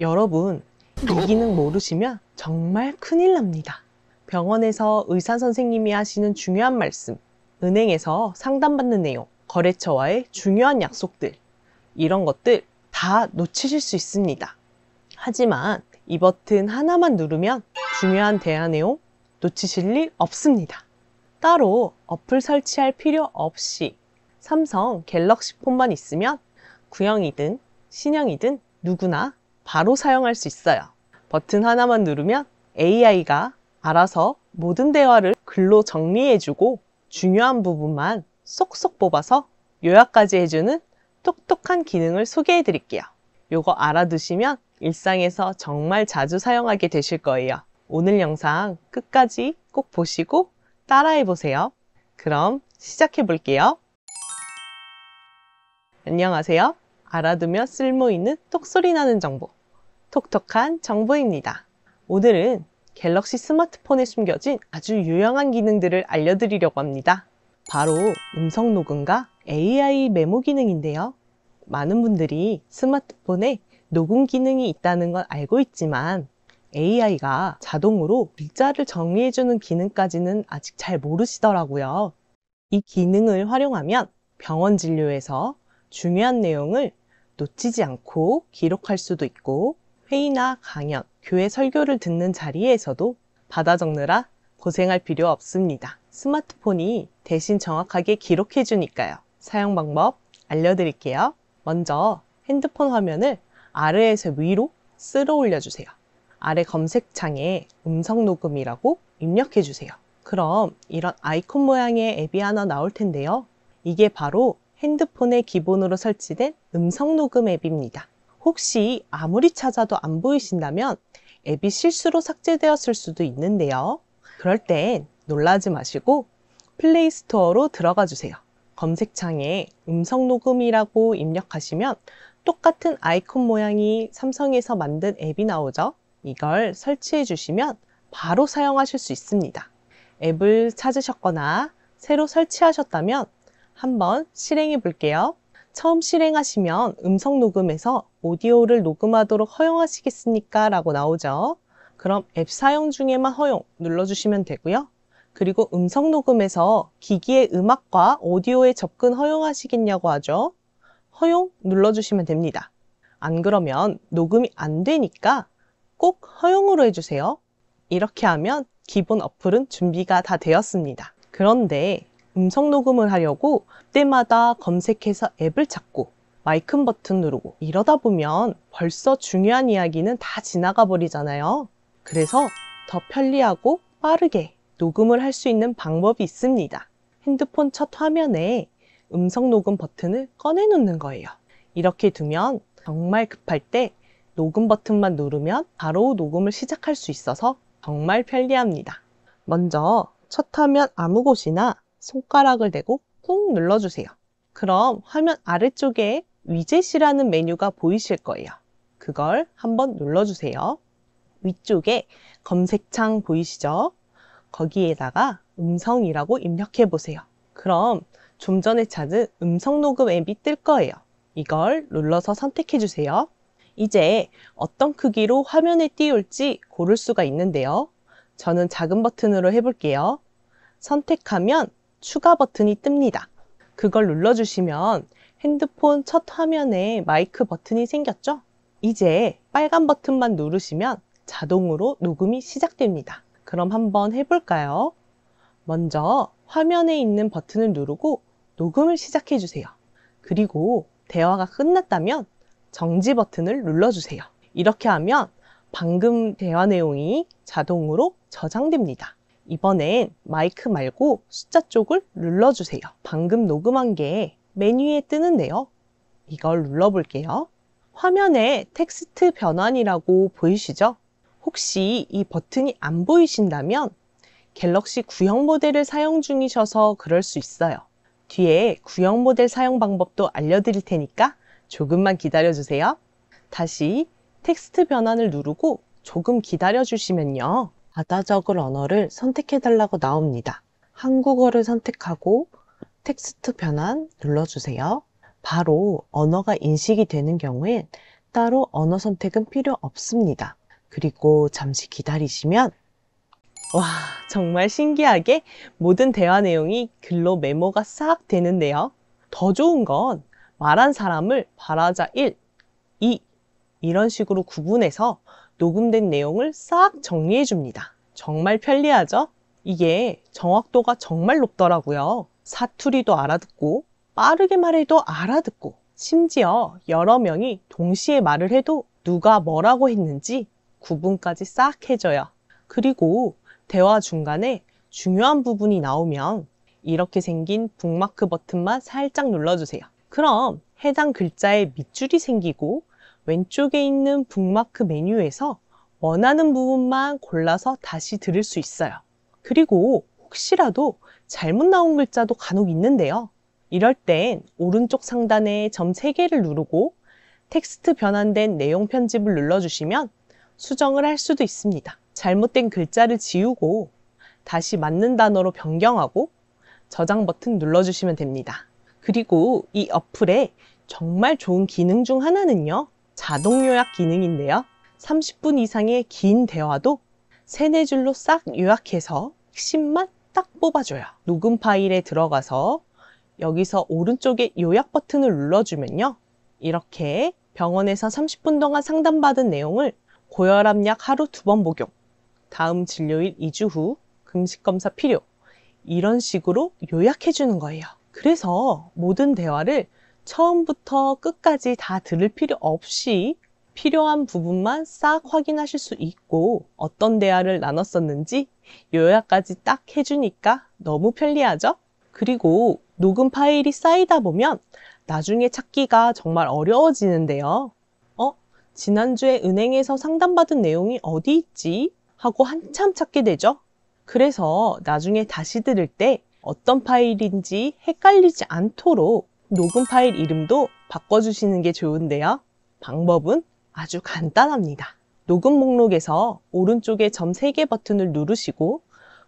여러분, 이 기능 모르시면 정말 큰일 납니다. 병원에서 의사 선생님이 하시는 중요한 말씀, 은행에서 상담받는 내용, 거래처와의 중요한 약속들, 이런 것들 다 놓치실 수 있습니다. 하지만 이 버튼 하나만 누르면 중요한 대화 내용 놓치실 일 없습니다. 따로 어플 설치할 필요 없이 삼성 갤럭시 폰만 있으면 구형이든 신형이든 누구나 바로 사용할 수 있어요. 버튼 하나만 누르면 AI가 알아서 모든 대화를 글로 정리해주고 중요한 부분만 쏙쏙 뽑아서 요약까지 해주는 똑똑한 기능을 소개해 드릴게요. 요거 알아두시면 일상에서 정말 자주 사용하게 되실 거예요. 오늘 영상 끝까지 꼭 보시고 따라해 보세요. 그럼 시작해 볼게요. 안녕하세요. 알아두면 쓸모있는 똑소리 나는 정보, 톡톡한 정보입니다. 오늘은 갤럭시 스마트폰에 숨겨진 아주 유용한 기능들을 알려드리려고 합니다. 바로 음성 녹음과 AI 메모 기능인데요. 많은 분들이 스마트폰에 녹음 기능이 있다는 건 알고 있지만 AI가 자동으로 글자를 정리해주는 기능까지는 아직 잘 모르시더라고요. 이 기능을 활용하면 병원 진료에서 중요한 내용을 놓치지 않고 기록할 수도 있고 회의나 강연, 교회 설교를 듣는 자리에서도 받아 적느라 고생할 필요 없습니다. 스마트폰이 대신 정확하게 기록해 주니까요. 사용 방법 알려드릴게요. 먼저 핸드폰 화면을 아래에서 위로 쓸어 올려주세요. 아래 검색창에 음성 녹음이라고 입력해 주세요. 그럼 이런 아이콘 모양의 앱이 하나 나올 텐데요. 이게 바로 핸드폰에 기본으로 설치된 음성 녹음 앱입니다. 혹시 아무리 찾아도 안 보이신다면 앱이 실수로 삭제되었을 수도 있는데요. 그럴 땐 놀라지 마시고 플레이 스토어로 들어가 주세요. 검색창에 음성 녹음이라고 입력하시면 똑같은 아이콘 모양이 삼성에서 만든 앱이 나오죠. 이걸 설치해 주시면 바로 사용하실 수 있습니다. 앱을 찾으셨거나 새로 설치하셨다면 한번 실행해 볼게요. 처음 실행하시면 음성 녹음에서 오디오를 녹음하도록 허용하시겠습니까? 라고 나오죠. 그럼 앱 사용 중에만 허용 눌러주시면 되고요. 그리고 음성 녹음에서 기기의 음악과 오디오에 접근 허용하시겠냐고 하죠. 허용 눌러주시면 됩니다. 안 그러면 녹음이 안 되니까 꼭 허용으로 해주세요. 이렇게 하면 기본 어플은 준비가 다 되었습니다. 그런데 음성 녹음을 하려고 그때마다 검색해서 앱을 찾고 마이크 버튼 누르고 이러다 보면 벌써 중요한 이야기는 다 지나가 버리잖아요. 그래서 더 편리하고 빠르게 녹음을 할 수 있는 방법이 있습니다. 핸드폰 첫 화면에 음성 녹음 버튼을 꺼내 놓는 거예요. 이렇게 두면 정말 급할 때 녹음 버튼만 누르면 바로 녹음을 시작할 수 있어서 정말 편리합니다. 먼저 첫 화면 아무 곳이나 손가락을 대고 꾹 눌러주세요. 그럼 화면 아래쪽에 위젯이라는 메뉴가 보이실 거예요. 그걸 한번 눌러주세요. 위쪽에 검색창 보이시죠? 거기에다가 음성이라고 입력해 보세요. 그럼 좀 전에 찾은 음성 녹음 앱이 뜰 거예요. 이걸 눌러서 선택해 주세요. 이제 어떤 크기로 화면에 띄울지 고를 수가 있는데요. 저는 작은 버튼으로 해볼게요. 선택하면 추가 버튼이 뜹니다. 그걸 눌러주시면 핸드폰 첫 화면에 마이크 버튼이 생겼죠? 이제 빨간 버튼만 누르시면 자동으로 녹음이 시작됩니다. 그럼 한번 해볼까요? 먼저 화면에 있는 버튼을 누르고 녹음을 시작해 주세요. 그리고 대화가 끝났다면 정지 버튼을 눌러주세요. 이렇게 하면 방금 대화 내용이 자동으로 저장됩니다. 이번엔 마이크 말고 숫자 쪽을 눌러주세요. 방금 녹음한 게 메뉴에 뜨는데요. 이걸 눌러볼게요. 화면에 텍스트 변환이라고 보이시죠? 혹시 이 버튼이 안 보이신다면 갤럭시 구형 모델을 사용 중이셔서 그럴 수 있어요. 뒤에 구형 모델 사용 방법도 알려드릴 테니까 조금만 기다려주세요. 다시 텍스트 변환을 누르고 조금 기다려주시면요. 받아 적을 언어를 선택해달라고 나옵니다. 한국어를 선택하고 텍스트 변환 눌러주세요. 바로 언어가 인식이 되는 경우엔 따로 언어 선택은 필요 없습니다. 그리고 잠시 기다리시면 와, 정말 신기하게 모든 대화 내용이 글로 메모가 싹 되는데요. 더 좋은 건 말한 사람을 발화자 1, 2 이런 식으로 구분해서 녹음된 내용을 싹 정리해 줍니다. 정말 편리하죠? 이게 정확도가 정말 높더라고요. 사투리도 알아듣고 빠르게 말해도 알아듣고 심지어 여러 명이 동시에 말을 해도 누가 뭐라고 했는지 구분까지 싹 해줘요. 그리고 대화 중간에 중요한 부분이 나오면 이렇게 생긴 북마크 버튼만 살짝 눌러주세요. 그럼 해당 글자에 밑줄이 생기고 왼쪽에 있는 북마크 메뉴에서 원하는 부분만 골라서 다시 들을 수 있어요. 그리고 혹시라도 잘못 나온 글자도 간혹 있는데요. 이럴 땐 오른쪽 상단에 점 3개를 누르고 텍스트 변환된 내용 편집을 눌러주시면 수정을 할 수도 있습니다. 잘못된 글자를 지우고 다시 맞는 단어로 변경하고 저장 버튼 눌러주시면 됩니다. 그리고 이 어플에 정말 좋은 기능 중 하나는요. 자동 요약 기능인데요. 30분 이상의 긴 대화도 3-4줄로 싹 요약해서 핵심만 딱 뽑아줘요. 녹음 파일에 들어가서 여기서 오른쪽에 요약 버튼을 눌러주면요. 이렇게 병원에서 30분 동안 상담받은 내용을 고혈압 약 하루 2번 복용, 다음 진료일 2주 후 금식검사 필요 이런 식으로 요약해 주는 거예요. 그래서 모든 대화를 처음부터 끝까지 다 들을 필요 없이 필요한 부분만 싹 확인하실 수 있고 어떤 대화를 나눴었는지 요약까지 딱 해주니까 너무 편리하죠? 그리고 녹음 파일이 쌓이다 보면 나중에 찾기가 정말 어려워지는데요. 지난주에 은행에서 상담받은 내용이 어디 있지? 하고 한참 찾게 되죠. 그래서 나중에 다시 들을 때 어떤 파일인지 헷갈리지 않도록 녹음 파일 이름도 바꿔주시는 게 좋은데요. 방법은 아주 간단합니다. 녹음 목록에서 오른쪽에 점 3개 버튼을 누르시고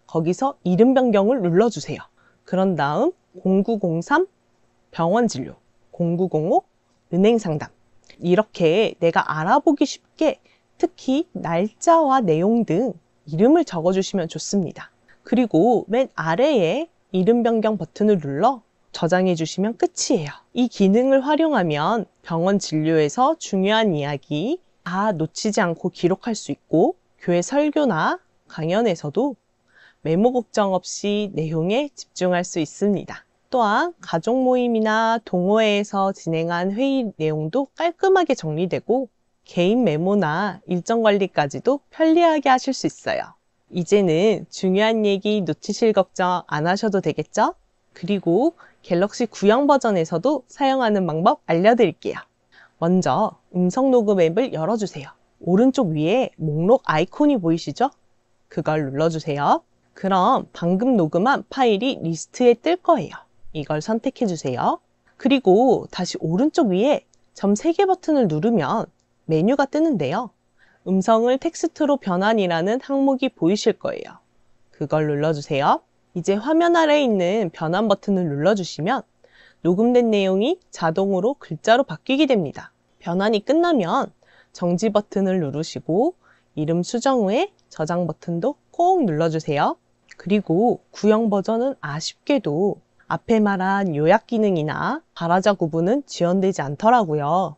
거기서 이름 변경을 눌러주세요. 그런 다음 0903 병원 진료, 0905 은행 상담 이렇게 내가 알아보기 쉽게 특히 날짜와 내용 등 이름을 적어주시면 좋습니다. 그리고 맨 아래에 이름 변경 버튼을 눌러 저장해 주시면 끝이에요. 이 기능을 활용하면 병원 진료에서 중요한 이야기 다 놓치지 않고 기록할 수 있고 교회 설교나 강연에서도 메모 걱정 없이 내용에 집중할 수 있습니다. 또한 가족 모임이나 동호회에서 진행한 회의 내용도 깔끔하게 정리되고 개인 메모나 일정 관리까지도 편리하게 하실 수 있어요. 이제는 중요한 얘기 놓치실 걱정 안 하셔도 되겠죠? 그리고 갤럭시 구형 버전에서도 사용하는 방법 알려드릴게요. 먼저 음성 녹음 앱을 열어주세요. 오른쪽 위에 목록 아이콘이 보이시죠? 그걸 눌러주세요. 그럼 방금 녹음한 파일이 리스트에 뜰 거예요. 이걸 선택해 주세요. 그리고 다시 오른쪽 위에 점 3개 버튼을 누르면 메뉴가 뜨는데요. 음성을 텍스트로 변환이라는 항목이 보이실 거예요. 그걸 눌러주세요. 이제 화면 아래에 있는 변환 버튼을 눌러주시면 녹음된 내용이 자동으로 글자로 바뀌게 됩니다. 변환이 끝나면 정지 버튼을 누르시고 이름 수정 후에 저장 버튼도 꼭 눌러주세요. 그리고 구형 버전은 아쉽게도 앞에 말한 요약 기능이나 발화자 구분은 지원되지 않더라고요.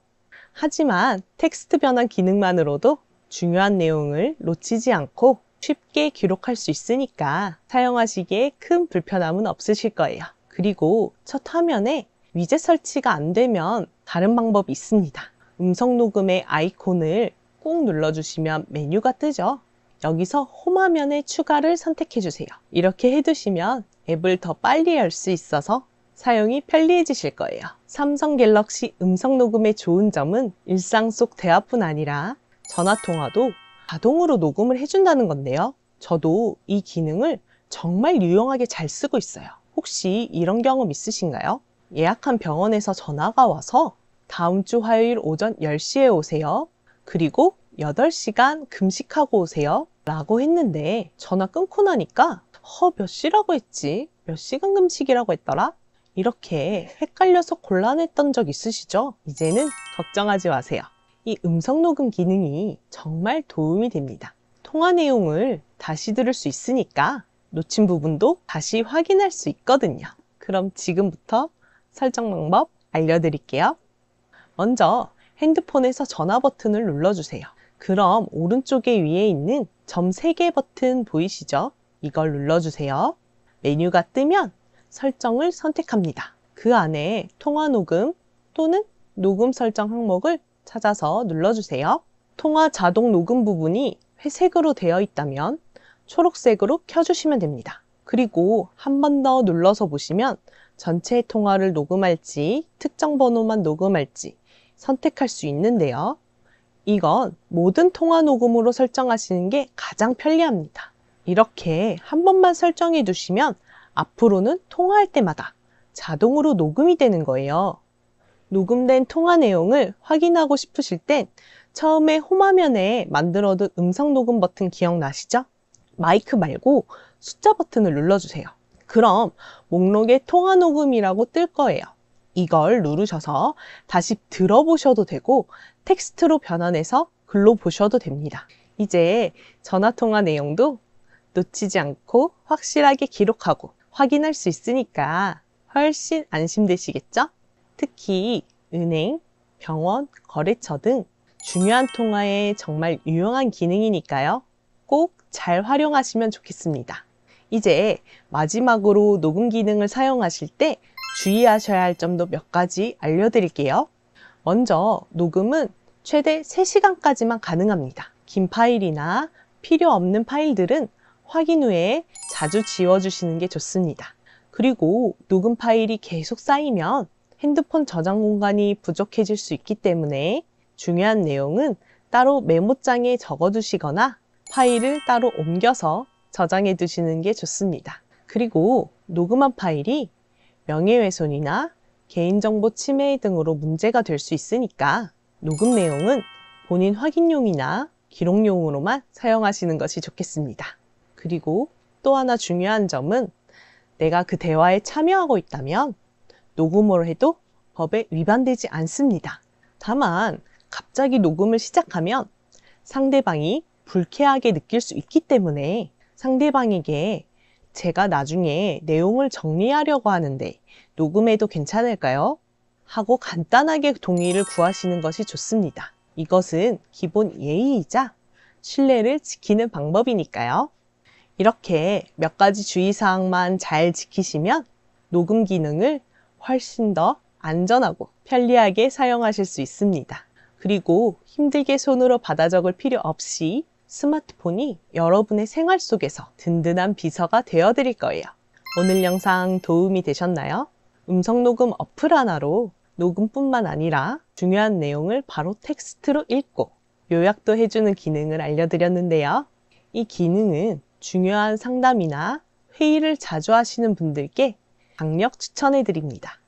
하지만 텍스트 변환 기능만으로도 중요한 내용을 놓치지 않고 쉽게 기록할 수 있으니까 사용하시기에 큰 불편함은 없으실 거예요. 그리고 첫 화면에 위젯 설치가 안 되면 다른 방법이 있습니다. 음성 녹음의 아이콘을 꼭 눌러주시면 메뉴가 뜨죠. 여기서 홈 화면에 추가를 선택해 주세요. 이렇게 해두시면 앱을 더 빨리 열 수 있어서 사용이 편리해지실 거예요. 삼성 갤럭시 음성 녹음의 좋은 점은 일상 속 대화뿐 아니라 전화통화도 자동으로 녹음을 해준다는 건데요. 저도 이 기능을 정말 유용하게 잘 쓰고 있어요. 혹시 이런 경험 있으신가요? 예약한 병원에서 전화가 와서 다음 주 화요일 오전 10시에 오세요. 그리고 8시간 금식하고 오세요. 라고 했는데 전화 끊고 나니까 몇 시라고 했지? 몇 시간 금식이라고 했더라? 이렇게 헷갈려서 곤란했던 적 있으시죠? 이제는 걱정하지 마세요. 이 음성 녹음 기능이 정말 도움이 됩니다. 통화 내용을 다시 들을 수 있으니까 놓친 부분도 다시 확인할 수 있거든요. 그럼 지금부터 설정 방법 알려드릴게요. 먼저 핸드폰에서 전화 버튼을 눌러주세요. 그럼 오른쪽에 위에 있는 점 3개 버튼 보이시죠? 이걸 눌러주세요. 메뉴가 뜨면 설정을 선택합니다. 그 안에 통화 녹음 또는 녹음 설정 항목을 찾아서 눌러주세요. 통화 자동 녹음 부분이 회색으로 되어 있다면 초록색으로 켜주시면 됩니다. 그리고 한 번 더 눌러서 보시면 전체 통화를 녹음할지 특정 번호만 녹음할지 선택할 수 있는데요. 이건 모든 통화 녹음으로 설정하시는 게 가장 편리합니다. 이렇게 한 번만 설정해 두시면 앞으로는 통화할 때마다 자동으로 녹음이 되는 거예요. 녹음된 통화 내용을 확인하고 싶으실 땐 처음에 홈화면에 만들어둔 음성 녹음 버튼 기억나시죠? 마이크 말고 숫자 버튼을 눌러주세요. 그럼 목록에 통화 녹음이라고 뜰 거예요. 이걸 누르셔서 다시 들어보셔도 되고 텍스트로 변환해서 글로 보셔도 됩니다. 이제 전화통화 내용도 놓치지 않고 확실하게 기록하고 확인할 수 있으니까 훨씬 안심되시겠죠? 특히 은행, 병원, 거래처 등 중요한 통화에 정말 유용한 기능이니까요. 꼭 잘 활용하시면 좋겠습니다. 이제 마지막으로 녹음 기능을 사용하실 때 주의하셔야 할 점도 몇 가지 알려드릴게요. 먼저 녹음은 최대 3시간까지만 가능합니다. 긴 파일이나 필요 없는 파일들은 확인 후에 자주 지워주시는 게 좋습니다. 그리고 녹음 파일이 계속 쌓이면 핸드폰 저장 공간이 부족해질 수 있기 때문에 중요한 내용은 따로 메모장에 적어두시거나 파일을 따로 옮겨서 저장해 두시는 게 좋습니다. 그리고 녹음한 파일이 명예훼손이나 개인정보 침해 등으로 문제가 될 수 있으니까 녹음 내용은 본인 확인용이나 기록용으로만 사용하시는 것이 좋겠습니다. 그리고 또 하나 중요한 점은 내가 그 대화에 참여하고 있다면 녹음을 해도 법에 위반되지 않습니다. 다만 갑자기 녹음을 시작하면 상대방이 불쾌하게 느낄 수 있기 때문에 상대방에게 제가 나중에 내용을 정리하려고 하는데 녹음해도 괜찮을까요? 하고 간단하게 동의를 구하시는 것이 좋습니다. 이것은 기본 예의이자 신뢰를 지키는 방법이니까요. 이렇게 몇 가지 주의사항만 잘 지키시면 녹음 기능을 훨씬 더 안전하고 편리하게 사용하실 수 있습니다. 그리고 힘들게 손으로 받아 적을 필요 없이 스마트폰이 여러분의 생활 속에서 든든한 비서가 되어드릴 거예요. 오늘 영상 도움이 되셨나요? 음성 녹음 어플 하나로 녹음뿐만 아니라 중요한 내용을 바로 텍스트로 읽고 요약도 해주는 기능을 알려드렸는데요. 이 기능은 중요한 상담이나 회의를 자주 하시는 분들께 강력 추천해드립니다.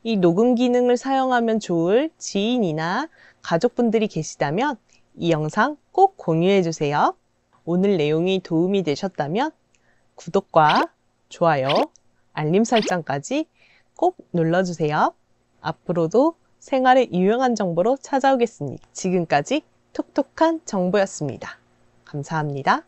이 녹음 기능을 사용하면 좋을 지인이나 가족분들이 계시다면 이 영상 꼭 공유해주세요. 오늘 내용이 도움이 되셨다면 구독과 좋아요, 알림 설정까지 꼭 눌러주세요. 앞으로도 생활에 유용한 정보로 찾아오겠습니다. 지금까지 톡톡한 정보였습니다. 감사합니다.